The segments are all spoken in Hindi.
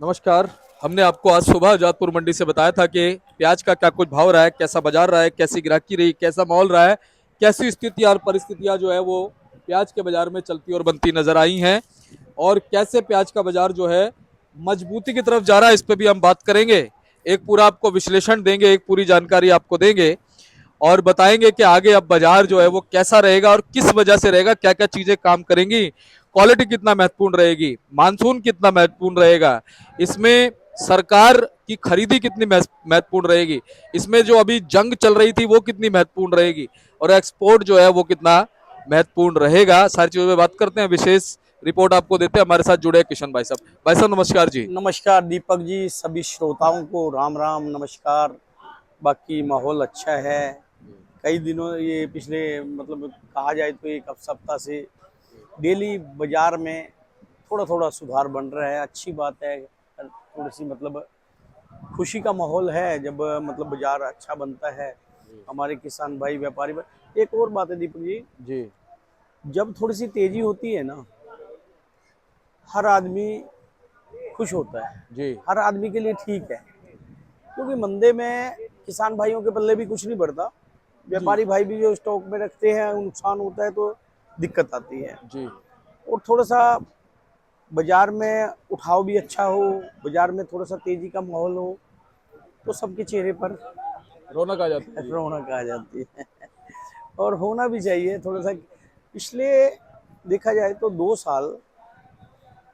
नमस्कार। हमने आपको आज सुबह जातपुर मंडी से बताया था कि प्याज का क्या कुछ भाव रहा है, कैसा बाजार रहा है, कैसी ग्राहकी रही, कैसा माहौल रहा है, कैसी स्थिति और परिस्थितियां जो है वो प्याज के बाजार में चलती और बनती नजर आई हैं और कैसे प्याज का बाजार जो है मजबूती की तरफ जा रहा है, इस पे भी हम बात करेंगे। एक पूरा आपको विश्लेषण देंगे, एक पूरी जानकारी आपको देंगे और बताएंगे कि आगे अब बाजार जो है वो कैसा रहेगा और किस वजह से रहेगा, क्या क्या चीजें काम करेंगी, क्वालिटी कितना महत्वपूर्ण रहेगी, मानसून कितना महत्वपूर्ण रहेगा, इसमें सरकार की खरीदी कितनी महत्वपूर्ण रहेगी, इसमें जो अभी जंग चल रही थी वो कितनी महत्वपूर्ण रहेगी और एक्सपोर्ट जो है वो कितना महत्वपूर्ण रहेगा। सारी चीजों में बात करते हैं। विशेष रिपोर्ट आपको देते हैं, हमारे साथ जुड़े हैं किशन भाई साहब। भाई साहब नमस्कार जी। नमस्कार दीपक जी, सभी श्रोताओं को राम राम नमस्कार। बाकी माहौल अच्छा है। कई दिनों ये पिछले मतलब कहा जाए तो एक सप्ताह से डेली बाजार में थोड़ा थोड़ा सुधार बन रहा है। अच्छी बात है। थोड़ी सी मतलब खुशी का माहौल है जब मतलब बाजार अच्छा बनता है। हमारे किसान भाई व्यापारी भाई, एक और बात है दीपक जी, जी जब थोड़ी सी तेजी होती है ना, हर आदमी खुश होता है। जी हर आदमी के लिए ठीक है, क्योंकि मंदे में किसान भाइयों के पल्ले भी कुछ नहीं बढ़ता। जी व्यापारी भाई भी जो स्टॉक में रखते हैं, नुकसान होता है तो दिक्कत आती है। जी। और थोड़ा सा बाजार में उठाव भी अच्छा हो, बाजार में थोड़ा सा तेजी का माहौल हो, तो सबके चेहरे पर रौनक आ जाती है जी। रौनक आ जाती है। और होना भी चाहिए थोड़ा सा। पिछले देखा जाए तो 2 साल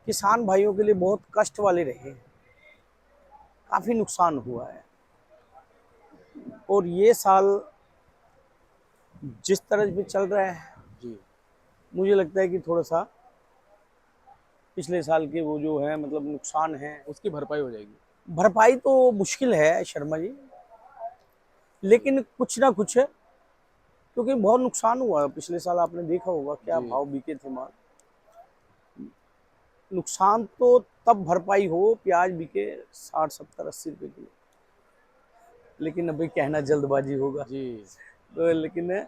किसान भाइयों के लिए बहुत कष्ट वाले रहे। काफी नुकसान हुआ है। और ये साल जिस तरह से चल रहा है, जी मुझे लगता है कि थोड़ा सा पिछले साल के वो जो है मतलब नुकसान है, उसकी भरपाई हो जाएगी। भरपाई तो मुश्किल है शर्मा जी, लेकिन कुछ ना कुछ, क्योंकि बहुत नुकसान हुआ है। पिछले साल आपने देखा होगा क्या जी भाव बिके थे माल। नुकसान तो तब भरपाई हो, प्याज बिके 60 70 80 रुपए किलो। लेकिन अभी कहना जल्दबाजी होगा, जी। तो लेकिन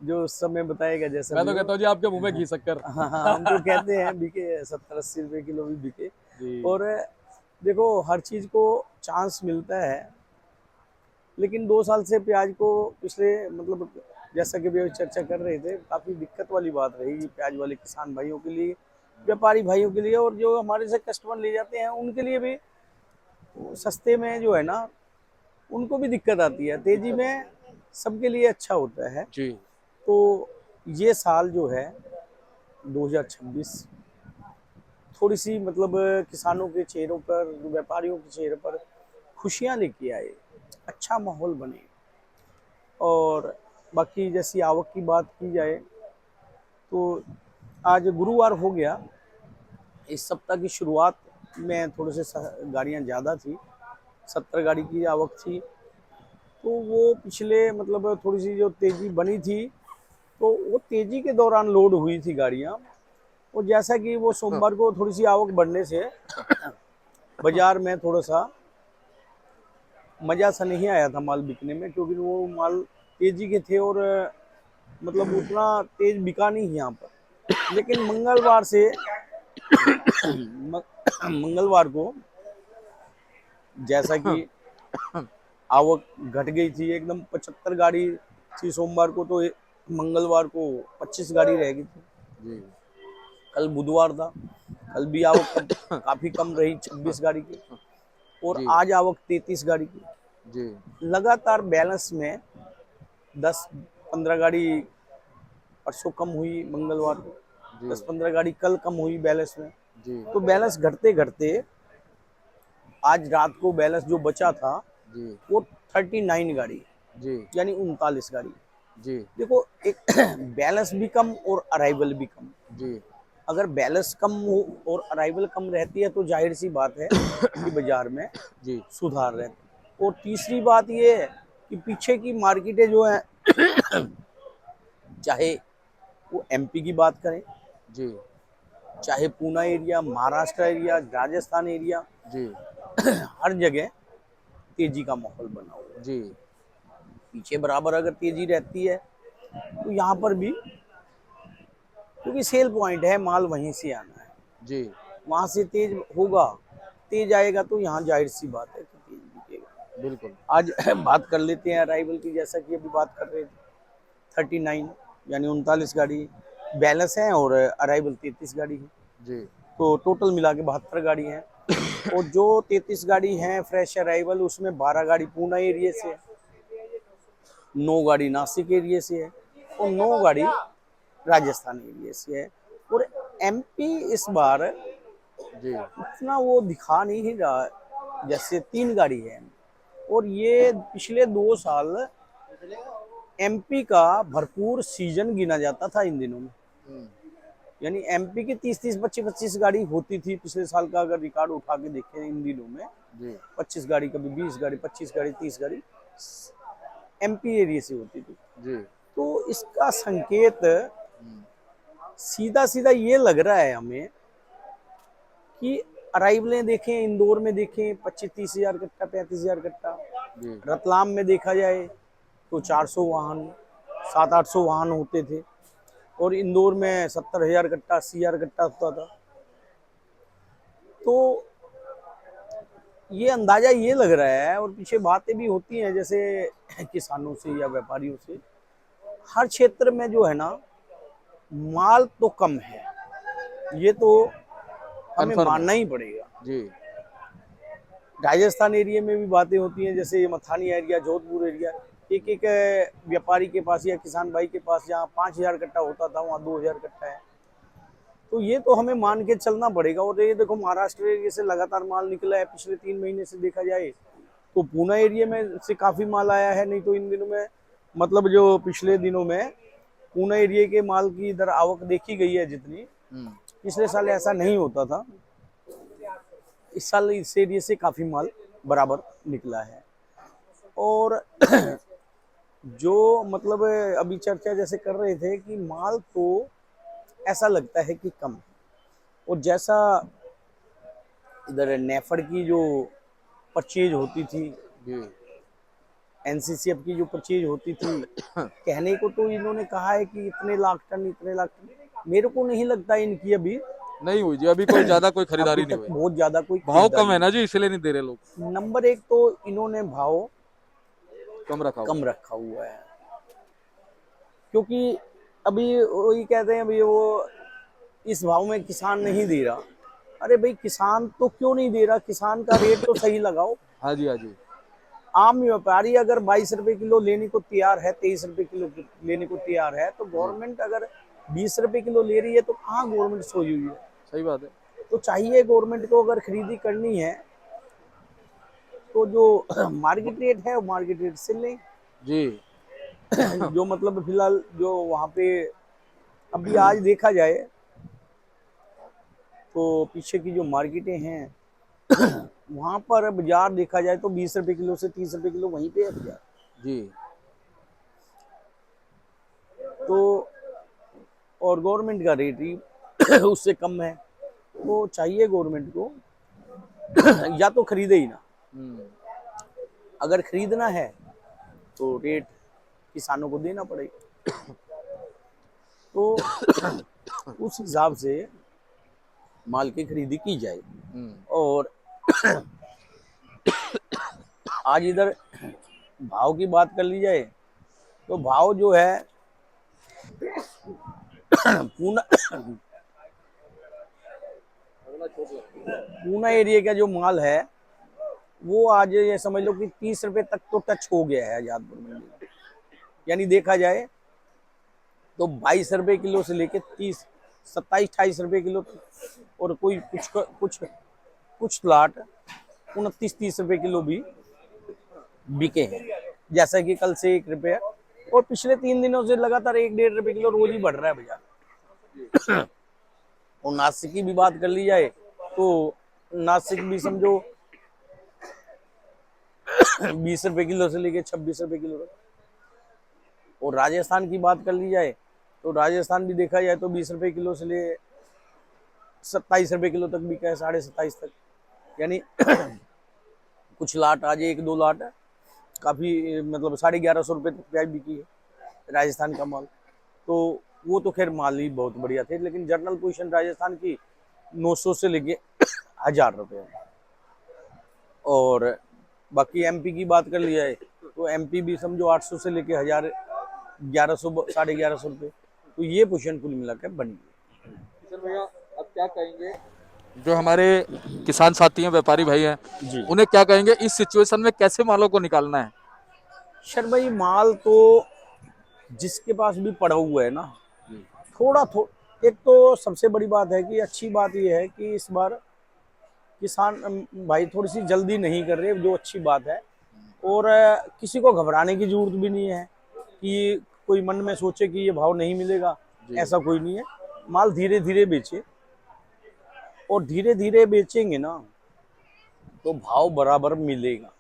जो समय बताएगा जैसा मैं भी तो हो। कहता हूँ जी आपके मुंह में घी शक्कर। हाँ हाँ, हम तो कहते हैं बिके 70 80 रुपए किलो भी बिके। जी और देखो, हर चीज को चांस मिलता है। लेकिन 2 साल से प्याज को पिछले मतलब जैसा कि भी चर्चा कर रहे थे, काफी दिक्कत वाली बात रही प्याज वाले किसान भाइयों के लिए, व्यापारी भाइयों के लिए, और जो हमारे से कस्टमर ले जाते हैं उनके लिए भी। सस्ते में जो है ना, उनको भी दिक्कत आती है। तेजी दिक्कत में सबके लिए अच्छा होता है। जी तो ये साल जो है 2026, थोड़ी सी मतलब किसानों के चेहरों पर, व्यापारियों के चेहरे पर खुशियां लेके आए, अच्छा माहौल बने। और बाकी जैसी आवक की बात की जाए तो आज गुरुवार हो गया। इस सप्ताह की शुरुआत में थोड़े से गाड़ियां ज़्यादा थी, 70 गाड़ी की आवक थी। तो वो पिछले मतलब थोड़ी सी जो तेजी बनी थी, तो वो तेजी के दौरान लोड हुई थी गाड़ियां। और जैसा कि वो सोमवार को थोड़ी सी आवक बढ़ने से बाजार में थोड़ा सा मज़ा सा नहीं आया था माल बिकने में, क्योंकि वो माल तेजी के थे और मतलब उतना तेज बिका नहीं यहाँ पर। लेकिन मंगलवार से मंगलवार को जैसा कि आवक घट गई थी, एकदम 75 गाड़ी थी सोमवार को, तो मंगलवार को 25 गाड़ी रह गई थी। जी कल बुधवार था, कल भी आवक काफी कम रही, 26 गाड़ी की। और जी आज आवक 33 गाड़ी की। जी लगातार बैलेंस में 10 15 गाड़ी परसों कम हुई मंगलवार को, जी 10 15 गाड़ी कल कम हुई बैलेंस में। जी तो बैलेंस घटते घटते आज रात को बैलेंस जो बचा था जी वो 39 गाड़ी, जी यानी 39 गाड़ी। जी देखो, एक बैलेंस भी कम और अराइवल भी कम। जी अगर बैलेंस कम हो और अराइवल कम रहती है तो जाहिर सी बात है कि बाजार में जी सुधार रहता है। और तीसरी बात ये है कि पीछे की मार्केटें जो है, चाहे वो एमपी की बात करें, जी चाहे Poona area, Maharashtra area, Rajasthan area, जी हर जगह तेजी का माहौल बना हुआ है। जी पीछे बराबर अगर तेजी रहती है तो यहाँ पर भी, क्योंकि सेल पॉइंट है, माल वहीं से आना है, जी वहां से तेज होगा तेज आएगा तो यहाँ जाहिर सी बात है कि तेज बिकेगा। बिल्कुल। आज बात कर लेते हैं अराइवल की, जैसा कि अभी बात कर रहे थे। 39 यानी 39 गाड़ी बैलेंस है और अराइवल 33 गाड़ी है। जी। तो टोटल मिला के 72 गाड़ी है। और जो 33 गाड़ी है फ्रेश अराइवल, उसमें 12 गाड़ी पूना एरिया से है, 9 गाड़ी नासिक एरिया से है और 9 गाड़ी राजस्थान एरिया से है। और एमपी इस बार जी। उतना वो दिखा नहीं रहा, जैसे 3 गाड़ी है। और ये पिछले 2 साल एमपी का भरपूर सीजन गिना जाता था इन दिनों में। हम्म। यानी एमपी की 30-30, 25-25 गाड़ी होती थी पिछले साल का, अगर रिकॉर्ड उठा के देखें इन दिनों में। जी। 25 गाड़ी, कभी 20 गाड़ी, 25 गाड़ी, 30 गाड़ी एमपी एरिया से होती थी। जी। तो इसका संकेत हम्म। सीधा सीधा ये लग रहा है हमें कि अराइवलें देखें, इंदौर में देखें 25-30 हजार कट्टा, 35 हजार कट्टा। जी। रतलाम में देखा जाए तो 400 वाहन, 700-800 वाहन होते थे। और इंदौर में 70 हजार कट्टा, 80 हजार कट्टा होता था। तो ये अंदाजा ये लग रहा है, और पीछे बातें भी होती हैं जैसे किसानों से या व्यापारियों से, हर क्षेत्र में जो है ना माल तो कम है, ये तो हमें कन्फर्म है। मानना ही पड़ेगा। जी। राजस्थान एरिया में भी बातें होती हैं, जैसे ये मथानी एरिया, जोधपुर एरिया, एक एक व्यापारी के पास या किसान भाई के पास जहाँ 5 हजार कट्टा होता था वहाँ 2 हजार कट्टा है। तो ये तो हमें मान के चलना पड़ेगा। और ये देखो महाराष्ट्र एरिया से लगातार माल निकला है पिछले 3 महीने से देखा जाए तो पूना एरिया में से काफी माल आया है। नहीं तो इन दिनों में, मतलब जो पिछले दिनों में पूना एरिया के माल की इधर आवक देखी गई है जितनी, हम्म। पिछले साल ऐसा नहीं होता था। इस साल इस एरिया से काफी माल बराबर निकला है। और जो मतलब अभी चर्चा जैसे कर रहे थे कि माल तो ऐसा लगता है कि कम है। और जैसा इधर नेफड की जो परचेज होती थी, जी। एनसीसीएफ की जो परचेज होती थी, कहने को तो इन्होंने कहा है कि इतने लाख टन, इतने लाख टन। मेरे को नहीं लगता इनकी अभी नहीं हुई जी, अभी कोई ज्यादा कोई अभी खरीदारी नहीं तक हुई। बहुत ज्यादा कोई भाव खरीदारी कम है ना नहीं। जी, इसलिए नहीं दे रहे लोग। नंबर एक तो इन्होंने भाव कम रखा हुआ कम है। रखा हुआ है, क्योंकि अभी वही कहते हैं अभी वो इस भाव में किसान नहीं दे रहा। अरे भाई, किसान तो क्यों नहीं दे रहा, किसान का रेट तो सही लगाओ। हाँ जी, हाँ जी। आम व्यापारी अगर 22 रुपए किलो लेने को तैयार है, 23 रुपए किलो लेने को तैयार है, तो जी। गवर्नमेंट अगर 20 रुपए किलो ले रही है तो कहाँ गवर्नमेंट सोई हुई है। सही बात है। तो चाहिए गवर्नमेंट को अगर खरीदी करनी है तो जो मार्केट रेट है वो मार्केट रेट से लें। जी। जो मतलब फिलहाल जो वहाँ पे अभी आज देखा जाए तो पीछे की जो मार्केटें हैं वहां पर बाजार देखा जाए तो 20 रुपए किलो से 30 रुपए किलो वहीं पे है बाजार। जी। तो और गवर्नमेंट का रेट ही उससे कम है। तो चाहिए गवर्नमेंट को या तो खरीदे ही ना, हम्म। अगर खरीदना है तो रेट किसानों को देना पड़ेगा। तो उस हिसाब से माल की खरीदी की जाए। हम्म। और आज इधर भाव की बात कर ली जाए तो भाव जो है पूना पूना एरिया का जो माल है वो आज ये समझ लो कि 30 रुपए तक तो टच हो गया है आजादपुर मंडी में। यानी देखा जाए तो 22 रुपए किलो से लेके 30, 27-28 रुपए किलो तक। और कोई कुछ प्लाट 29-30 रुपए किलो भी बिके हैं। जैसा कि कल से 1 रुपया, और पिछले 3 दिनों से लगातार 1-1.5 रुपए किलो रोज ही बढ़ रहा है बाजार। और नासिक की भी बात कर ली जाए तो नासिक भी समझो 20 रुपए किलो से लेके 26 रुपए किलो तक। और राजस्थान की बात कर ली जाए तो राजस्थान भी देखा जाए तो 20 रुपए किलो से ले 27 रुपए किलो तक बिका है, 27.5 तक। यानी कुछ लाट आज 1-2 लाट काफी मतलब 1150 रुपए तक प्याज बिकी है राजस्थान का माल। तो वो तो खैर माल ही बहुत बढ़िया थे, लेकिन जनरल पोजीशन राजस्थान की 900 से लेके 1000 रुपए है। और बाकी एमपी की बात कर लिया है तो एमपी भी समझो 800 से लेके 1000, 1100, 1150 रुपये, तो ये पोजीशन कुल मिला के बन गई। किशन भैया अब क्या कहेंगे जो हमारे किसान साथी हैं, व्यापारी भाई हैं, जी उन्हें क्या कहेंगे इस सिचुएशन में कैसे मालों को निकालना है? सर भाई, माल तो जिसके पास भी पड़ा हुआ है ना, एक तो सबसे बड़ी बात है कि अच्छी बात ये है कि इस बार किसान भाई थोड़ी सी जल्दी नहीं कर रहे, जो अच्छी बात है। और किसी को घबराने की जरूरत भी नहीं है कि कोई मन में सोचे कि ये भाव नहीं मिलेगा, ऐसा कोई नहीं है। माल धीरे धीरे बेचे, और धीरे धीरे बेचेंगे ना तो भाव बराबर मिलेगा।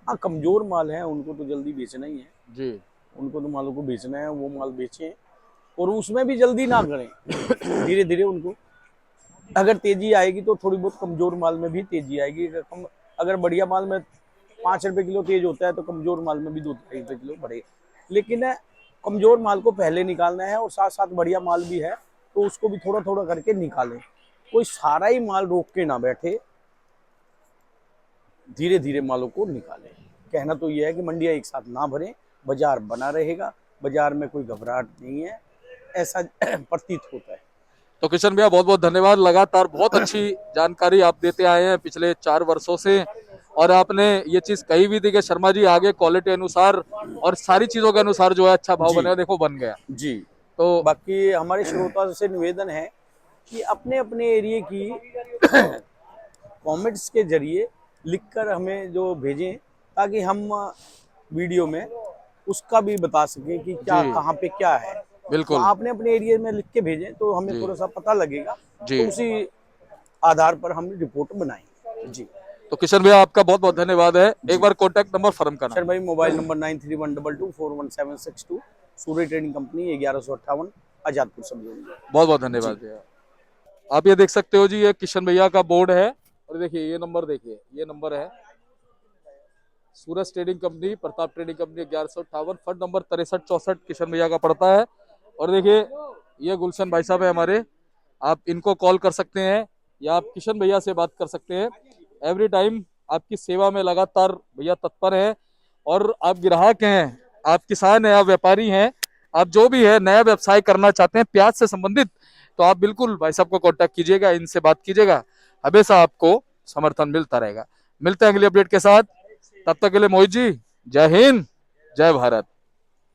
हाँ, कमजोर माल है उनको तो जल्दी बेचना ही है जी। उनको तो मालों को बेचना है, वो माल बेचें, और उसमें भी जल्दी ना करें। धीरे धीरे उनको, अगर तेजी आएगी तो थोड़ी बहुत कमजोर माल में भी तेजी आएगी। अगर बढ़िया माल में 5 रुपए किलो तेज होता है तो कमजोर माल में भी 2-2.5 रुपए किलो बढ़ेगा। लेकिन कमजोर माल को पहले निकालना है, और साथ साथ बढ़िया माल भी है तो उसको भी थोड़ा थोड़ा करके निकालें। कोई सारा ही माल रोक के ना बैठे, धीरे धीरे मालों को निकालें। कहना तो यह है कि मंडियां एक साथ ना भरें, बाजार बना रहेगा, बाजार में कोई घबराहट नहीं है, ऐसा प्रतीत होता है। तो किशन भैया बहुत बहुत धन्यवाद, लगातार बहुत अच्छी जानकारी आप देते आए हैं पिछले 4 वर्षों से, और आपने ये चीज कही भी थी कि शर्मा जी आगे क्वालिटी अनुसार और सारी चीजों के अनुसार जो है अच्छा भाव जी बनेगा, देखो बन गया। जी। तो बाकी हमारे श्रोता से निवेदन है कि अपने अपने एरिया की कमेंट्स के जरिए लिखकर हमें जो भेजें, ताकि हम वीडियो में उसका भी बता सकें कि क्या जी कहाँ पे क्या है। तो बिल्कुल। आपने अपने एरिया में लिख के भेजें तो हमें जी थोड़ा सा पता लगेगा, जी। तो उसी आधार पर हम रिपोर्ट बनाएंगे। जी तो किशन भैया आपका बहुत बहुत धन्यवाद है। एक जी। बार कॉन्टैक्ट नंबर फर्म का नाम। सर भाई, मोबाइल नंबर 9312241762, सूर्य ट्रेडिंग कंपनी, 1158, आजादपुर सब जोन। बहुत बहुत धन्यवाद जी भैया। आप ये देख सकते हो जी, ये किशन भैया का बोर्ड है, और देखिए ये नंबर, देखिए ये नंबर है Suraj trading company, Pratap trading company 1158, fund number 6364 Kishan भैया का पड़ता है। और देखिए ये गुलशन भाई साहब है हमारे, आप इनको कॉल कर सकते हैं या आप किशन भैया से बात कर सकते हैं। एवरी टाइम आपकी सेवा में लगातार भैया तत्पर है। और आप ग्राहक हैं, आप किसान हैं, आप व्यापारी हैं, आप जो भी है नया व्यवसाय करना चाहते हैं प्याज से संबंधित, तो आप बिल्कुल भाई साहब को कांटेक्ट कीजिएगा, इनसे बात कीजिएगा, हमेशा आपको समर्थन मिलता रहेगा। मिलते हैं अगली अपडेट के साथ, तब तक के लिए मोहित जी, जय हिंद, जय भारत।